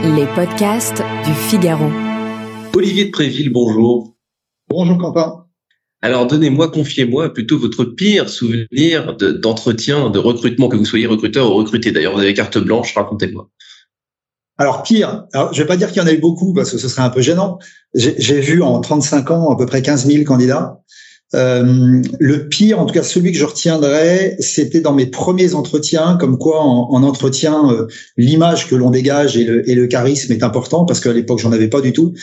Les podcasts du Figaro. Olivier de Préville, bonjour. Bonjour Quentin. Alors confiez-moi plutôt votre pire souvenir d'entretien, de recrutement, que vous soyez recruteur ou recruté. D'ailleurs, vous avez carte blanche, racontez-moi. Alors pire, je vais pas dire qu'il y en a eu beaucoup parce que ce serait un peu gênant. J'ai vu en 35 ans à peu près 15 000 candidats. Le pire, en tout cas celui que je retiendrai, c'était dans mes premiers entretiens, comme quoi en entretien, l'image que l'on dégage et le charisme est important, parce qu'à l'époque j'en avais pas du tout.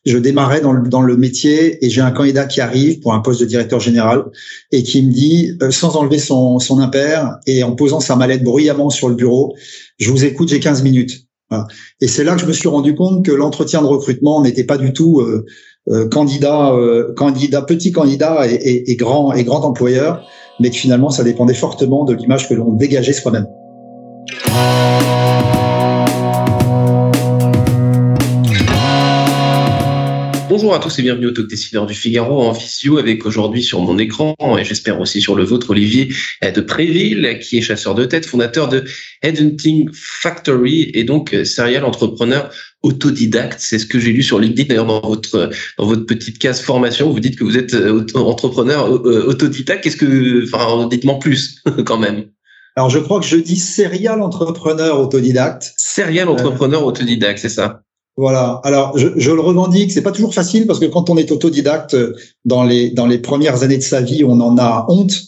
Je démarrais dans le métier et j'ai un candidat qui arrive pour un poste de directeur général et qui me dit, sans enlever son impair et en posant sa mallette bruyamment sur le bureau, je vous écoute, j'ai 15 minutes. Voilà. Et c'est là que je me suis rendu compte que l'entretien de recrutement n'était pas du tout petit candidat et grand employeur, mais que finalement ça dépendait fortement de l'image que l'on dégageait soi-même. Bonjour à tous et bienvenue au Talk Décideur du Figaro en visio avec aujourd'hui sur mon écran et j'espère aussi sur le vôtre Olivier de Préville qui est chasseur de tête, fondateur de Headhunting Factory et donc serial entrepreneur autodidacte. C'est ce que j'ai lu sur LinkedIn d'ailleurs dans votre petite case formation. Vous dites que vous êtes entrepreneur autodidacte. Dites-moi plus quand même. Alors je crois que je dis serial entrepreneur autodidacte. Serial entrepreneur autodidacte, c'est ça. Voilà. Alors, je le revendique. C'est pas toujours facile parce que quand on est autodidacte, dans les premières années de sa vie, on en a honte.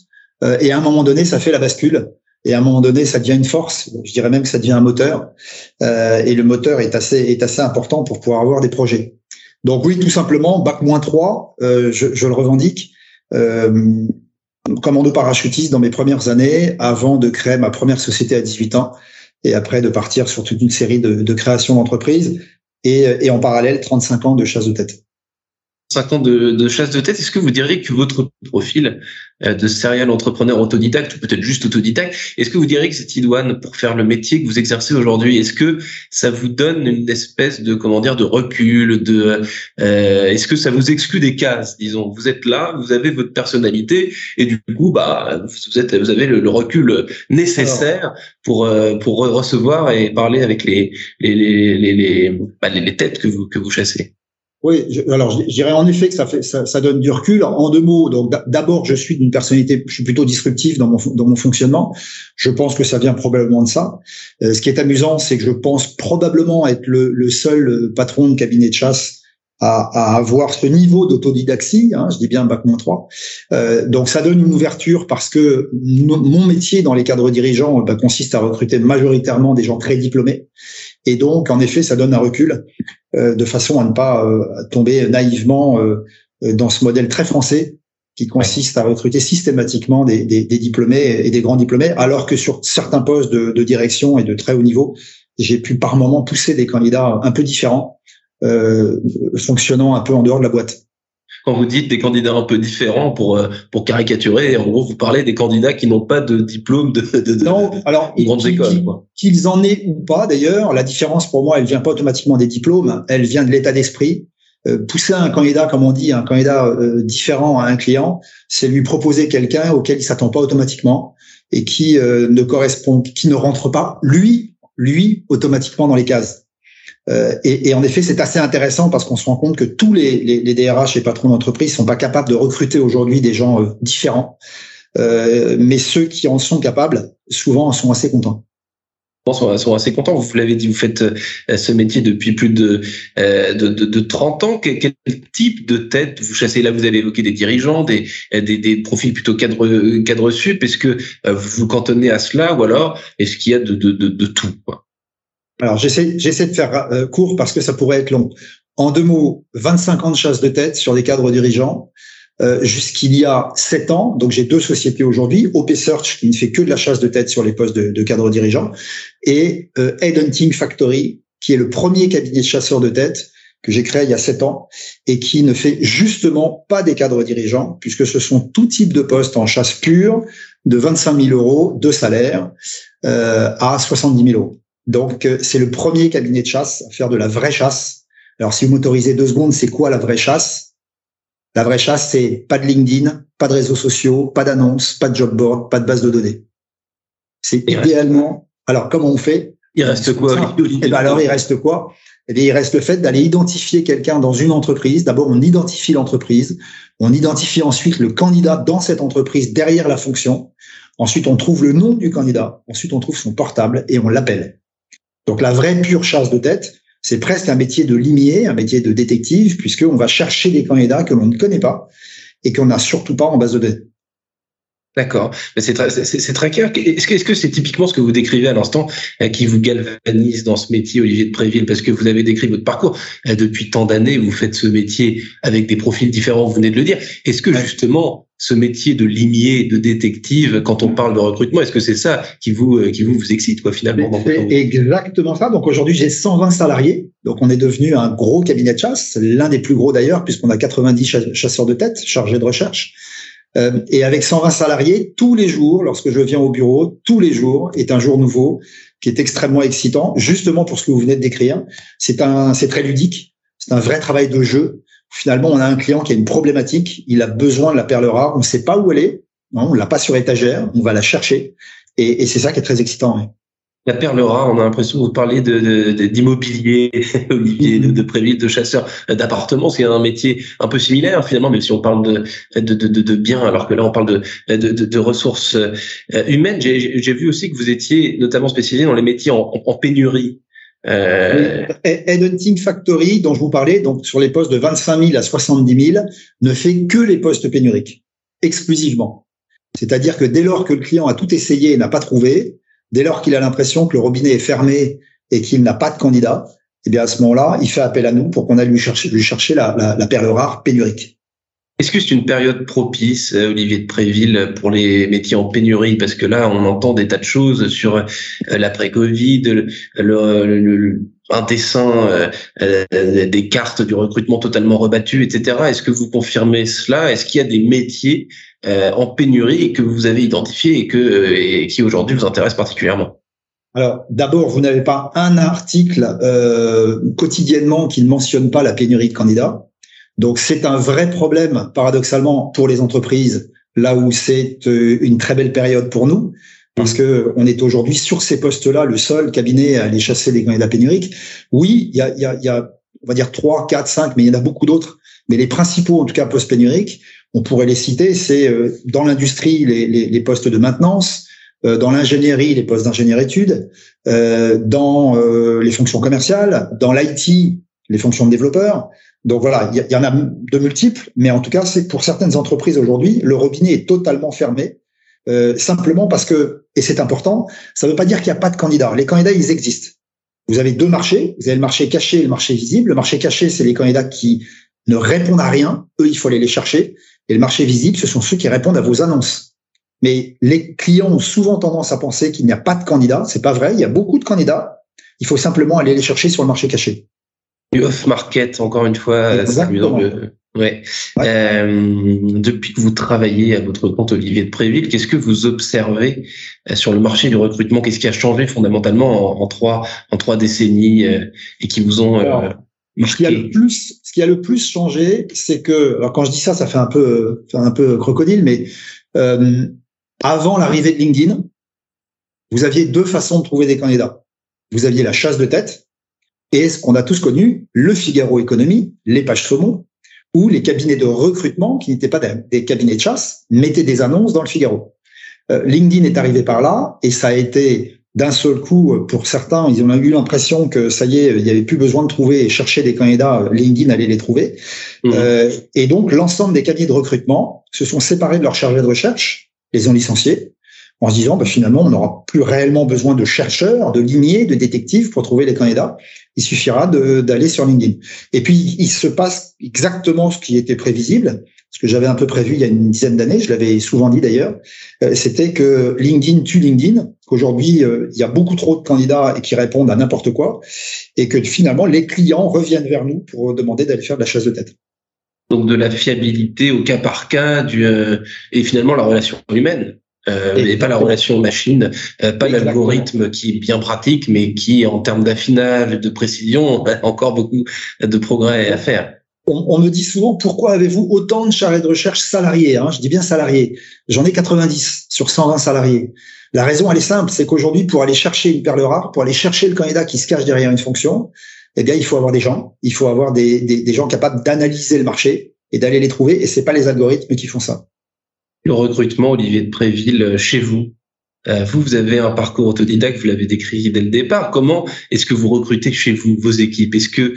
Et à un moment donné, ça fait la bascule. Et à un moment donné, ça devient une force. Je dirais même que ça devient un moteur. Et le moteur est assez important pour pouvoir avoir des projets. Donc oui, tout simplement, bac-3, je le revendique. Commando parachutiste dans mes premières années, avant de créer ma première société à 18 ans. Et après de partir sur toute une série de créations d'entreprises. Et en parallèle, 35 ans de chasse de tête. 5 ans de chasse de tête. Est-ce que vous diriez que votre profil de serial entrepreneur autodidacte, ou peut-être juste autodidacte, est-ce que vous diriez que c'est idoine pour faire le métier que vous exercez aujourd'hui? Est-ce que ça vous donne une espèce de, de recul, est-ce que ça vous exclut des cases, disons? Vous êtes là, vous avez votre personnalité, et du coup, vous avez le recul nécessaire pour recevoir et parler avec les têtes que vous chassez. Oui, je dirais en effet que ça donne du recul. En deux mots, donc d'abord, je suis plutôt disruptif dans mon fonctionnement. Je pense que ça vient probablement de ça. Ce qui est amusant, c'est que je pense probablement être le seul patron de cabinet de chasse à avoir ce niveau d'autodidaxie, je dis bien bac-3. Donc ça donne une ouverture parce que mon métier dans les cadres dirigeants consiste à recruter majoritairement des gens très diplômés. Et donc, en effet, ça donne un recul de façon à ne pas tomber naïvement dans ce modèle très français qui consiste à recruter systématiquement des diplômés et des grands diplômés, alors que sur certains postes de direction et de très haut niveau, j'ai pu par moment pousser des candidats un peu différents, fonctionnant un peu en dehors de la boîte. Quand vous dites des candidats un peu différents, pour caricaturer, en gros, vous parlez des candidats qui n'ont pas de diplôme de grandes écoles, quoi. Qu'ils en aient ou pas, d'ailleurs, la différence pour moi, elle vient pas automatiquement des diplômes, elle vient de l'état d'esprit. Pousser un candidat, comme on dit, un candidat différent à un client, c'est lui proposer quelqu'un auquel il s'attend pas automatiquement et qui ne rentre pas, lui, automatiquement dans les cases. Et en effet, c'est assez intéressant parce qu'on se rend compte que tous les DRH et patrons d'entreprise sont pas capables de recruter aujourd'hui des gens différents. Mais ceux qui en sont capables, souvent, sont assez contents. Sont assez contents. Vous l'avez dit, vous faites ce métier depuis plus de 30 ans. Quel type de tête vous chassez? Là, vous avez évoqué des dirigeants, des profils plutôt cadre sup. Est-ce que vous vous cantonnez à cela ou alors est-ce qu'il y a de tout, quoi? Alors, j'essaie de faire court parce que ça pourrait être long. En deux mots, 25 ans de chasse de tête sur des cadres dirigeants. Jusqu'il y a 7 ans, donc j'ai 2 sociétés aujourd'hui, OP Search qui ne fait que de la chasse de tête sur les postes de cadres dirigeants et Headhunting Factory qui est le premier cabinet de chasseurs de tête que j'ai créé il y a 7 ans et qui ne fait justement pas des cadres dirigeants puisque ce sont tout type de postes en chasse pure de 25 000 euros de salaire à 70 000 euros. Donc c'est le premier cabinet de chasse à faire de la vraie chasse. Alors si vous m'autorisez 2 secondes, c'est quoi la vraie chasse? La vraie chasse, c'est pas de LinkedIn, pas de réseaux sociaux, pas d'annonces, pas de job board, pas de base de données. C'est idéalement. Alors, comment on fait? Il reste quoi, Olivier? Eh ben alors, il reste quoi? Eh bien, il reste le fait d'aller identifier quelqu'un dans une entreprise. D'abord, on identifie l'entreprise. On identifie ensuite le candidat dans cette entreprise derrière la fonction. Ensuite, on trouve le nom du candidat. Ensuite, on trouve son portable et on l'appelle. Donc, la vraie pure chasse de tête, c'est presque un métier de limier, un métier de détective, puisqu'on va chercher des candidats que l'on ne connaît pas et qu'on n'a surtout pas en base de données. D'accord, mais c'est très clair. Est-ce que c'est typiquement ce que vous décrivez à l'instant qui vous galvanise dans ce métier, Olivier de Préville, parce que vous avez décrit votre parcours depuis tant d'années, vous faites ce métier avec des profils différents, vous venez de le dire. Est-ce que justement ce métier de limier, de détective, quand on parle de recrutement, est-ce que c'est ça qui vous excite quoi finalement? C'est exactement ça. Donc aujourd'hui j'ai 120 salariés, donc on est devenu un gros cabinet de chasse, l'un des plus gros d'ailleurs puisqu'on a 90 chasseurs de tête chargés de recherche. Et avec 120 salariés, tous les jours, lorsque je viens au bureau, tous les jours est un jour nouveau qui est extrêmement excitant, justement pour ce que vous venez de décrire. C'est très ludique, c'est un vrai travail de jeu. Finalement, on a un client qui a une problématique, il a besoin de la perle rare, on ne sait pas où elle est, non, on l'a pas sur étagère, on va la chercher, et c'est ça qui est très excitant. Ouais. La perle rare, on a l'impression que vous parlez d'immobilier, Olivier de Préville, de chasseur d'appartements. C'est un métier un peu similaire finalement, même si on parle de biens, alors que là on parle de ressources humaines. J'ai vu aussi que vous étiez notamment spécialisé dans les métiers en pénurie. Headhunting Factory, dont je vous parlais, donc sur les postes de 25 000 à 70 000, ne fait que les postes pénuriques, exclusivement. C'est-à-dire que dès lors que le client a tout essayé et n'a pas trouvé, dès lors qu'il a l'impression que le robinet est fermé et qu'il n'a pas de candidat, eh bien à ce moment-là, il fait appel à nous pour qu'on aille lui chercher la perle rare pénurique. Est-ce que c'est une période propice, Olivier de Préville, pour les métiers en pénurie? Parce que là, on entend des tas de choses sur l'après-Covid, un dessin des cartes du recrutement totalement rebattues, etc. Est-ce que vous confirmez cela? Est-ce qu'il y a des métiers en pénurie que vous avez identifiés et qui aujourd'hui vous intéressent particulièrement? Alors, d'abord, vous n'avez pas un article quotidiennement qui ne mentionne pas la pénurie de candidats. Donc, c'est un vrai problème, paradoxalement, pour les entreprises, là où c'est une très belle période pour nous, parce que on est aujourd'hui sur ces postes-là le seul cabinet à aller chasser des candidats pénuriques. Oui, il y a, on va dire 3, 4, 5, mais il y en a beaucoup d'autres. Mais les principaux, en tout cas, postes pénuriques, on pourrait les citer, c'est dans l'industrie, les postes de maintenance, dans l'ingénierie, les postes d'ingénieur-études, dans les fonctions commerciales, dans l'IT, les fonctions de développeurs. Donc voilà, il y en a de multiples, mais en tout cas, c'est pour certaines entreprises aujourd'hui, le robinet est totalement fermé, simplement parce que, et c'est important, ça ne veut pas dire qu'il n'y a pas de candidats. Les candidats, ils existent. Vous avez deux marchés, vous avez le marché caché et le marché visible. Le marché caché, c'est les candidats qui ne répondent à rien, eux, il faut aller les chercher. Et le marché visible, ce sont ceux qui répondent à vos annonces. Mais les clients ont souvent tendance à penser qu'il n'y a pas de candidats. C'est pas vrai, il y a beaucoup de candidats. Il faut simplement aller les chercher sur le marché caché. Du off-market, encore une fois, c'est amusant. Ouais. Depuis que vous travaillez à votre compte, Olivier de Préville, qu'est-ce que vous observez sur le marché du recrutement? Qu'est-ce qui a changé fondamentalement en trois décennies et qui vous ont marqué? Ce qui a le plus changé, c'est que, alors quand je dis ça, ça fait un peu crocodile, mais avant l'arrivée de LinkedIn, vous aviez deux façons de trouver des candidats. Vous aviez la chasse de tête et ce qu'on a tous connu, le Figaro Économie, les pages saumon, où les cabinets de recrutement, qui n'étaient pas des cabinets de chasse, mettaient des annonces dans le Figaro. LinkedIn est arrivé par là et ça a été d'un seul coup, pour certains, ils ont eu l'impression que ça y est, il n'y avait plus besoin de trouver et chercher des candidats, LinkedIn allait les trouver. Et donc, l'ensemble des cabinets de recrutement se sont séparés de leurs chargés de recherche, les ont licenciés, en se disant, finalement, on n'aura plus réellement besoin de chercheurs, de limiers, de détectives pour trouver les candidats. Il suffira d'aller sur LinkedIn. Et puis, il se passe exactement ce qui était prévisible, ce que j'avais un peu prévu il y a une dizaine d'années, je l'avais souvent dit d'ailleurs, c'était que LinkedIn tue LinkedIn, qu'aujourd'hui, il y a beaucoup trop de candidats et qui répondent à n'importe quoi, et que finalement, les clients reviennent vers nous pour demander d'aller faire de la chasse de tête. Donc, de la fiabilité au cas par cas, et finalement, la relation humaine. Et pas la relation machine, pas l'algorithme qui est bien pratique, mais qui, en termes d'affinage et de précision, a encore beaucoup de progrès à faire. on me dit souvent, pourquoi avez-vous autant de charrettes de recherche salariés, hein? Je dis bien salariés. J'en ai 90 sur 120 salariés. La raison, elle est simple, c'est qu'aujourd'hui, pour aller chercher une perle rare, pour aller chercher le candidat qui se cache derrière une fonction, eh bien, il faut avoir des gens. Il faut avoir des gens capables d'analyser le marché et d'aller les trouver. Et c'est pas les algorithmes qui font ça. Le recrutement, Olivier de Préville, chez vous, vous avez un parcours autodidacte, vous l'avez décrit dès le départ. Comment est-ce que vous recrutez chez vous vos équipes? Est-ce que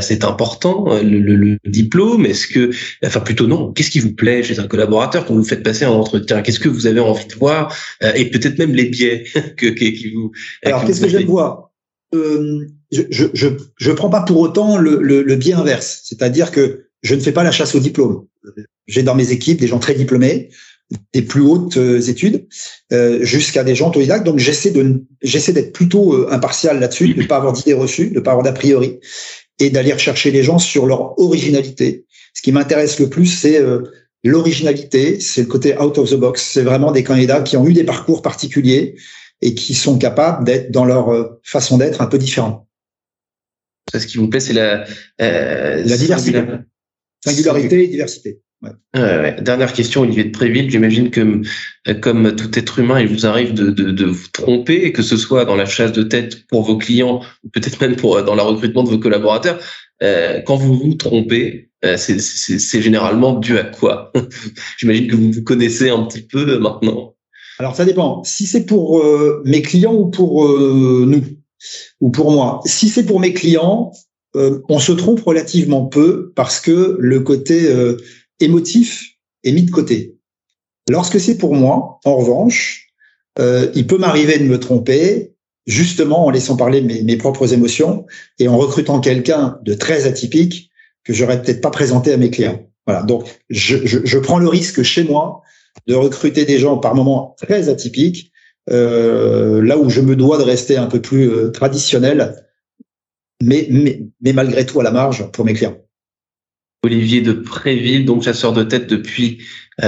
c'est important le diplôme? Est-ce que, enfin plutôt non. Qu'est-ce qui vous plaît chez un collaborateur quand vous faites passer un entretien? Qu'est-ce que vous avez envie de voir? Et peut-être même les biais qui vous. Alors qu'est-ce que j'aime voir? Je prends pas pour autant le biais inverse, c'est-à-dire que je ne fais pas la chasse au diplôme. J'ai dans mes équipes des gens très diplômés, des plus hautes études, jusqu'à des gens autodidactes. Donc j'essaie d'être plutôt impartial là-dessus, de ne pas avoir d'idées reçues, de ne pas avoir d'a priori, et d'aller rechercher les gens sur leur originalité. Ce qui m'intéresse le plus, c'est l'originalité, c'est le côté out of the box. C'est vraiment des candidats qui ont eu des parcours particuliers et qui sont capables d'être dans leur façon d'être un peu différents. Ce qui vous plaît, c'est la diversité. Singularité et diversité. Ouais. Dernière question, Olivier de Préville. J'imagine que, comme tout être humain, il vous arrive de vous tromper, que ce soit dans la chasse de tête pour vos clients ou peut-être même dans le recrutement de vos collaborateurs. Quand vous vous trompez, c'est généralement dû à quoi? J'imagine que vous vous connaissez un petit peu maintenant. Alors ça dépend. Si c'est pour mes clients ou pour nous ou pour moi. Si c'est pour mes clients, on se trompe relativement peu parce que le côté émotif est mis de côté. Lorsque c'est pour moi, en revanche, il peut m'arriver de me tromper, justement en laissant parler mes propres émotions et en recrutant quelqu'un de très atypique que j'aurais peut-être pas présenté à mes clients. Voilà. Donc, je prends le risque chez moi de recruter des gens par moments très atypiques, là où je me dois de rester un peu plus traditionnel, mais malgré tout à la marge pour mes clients. Olivier de Préville, donc chasseur de tête depuis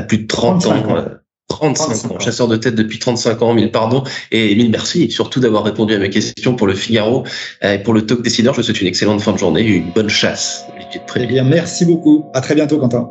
plus de 30 ans. 35 ans, chasseur de tête depuis 35 ans, mille pardons, et mille merci surtout d'avoir répondu à mes questions pour le Figaro et pour le Talk Décideur. Je vous souhaite une excellente fin de journée et une bonne chasse, Olivier de Préville. Eh bien, merci beaucoup. À très bientôt, Quentin.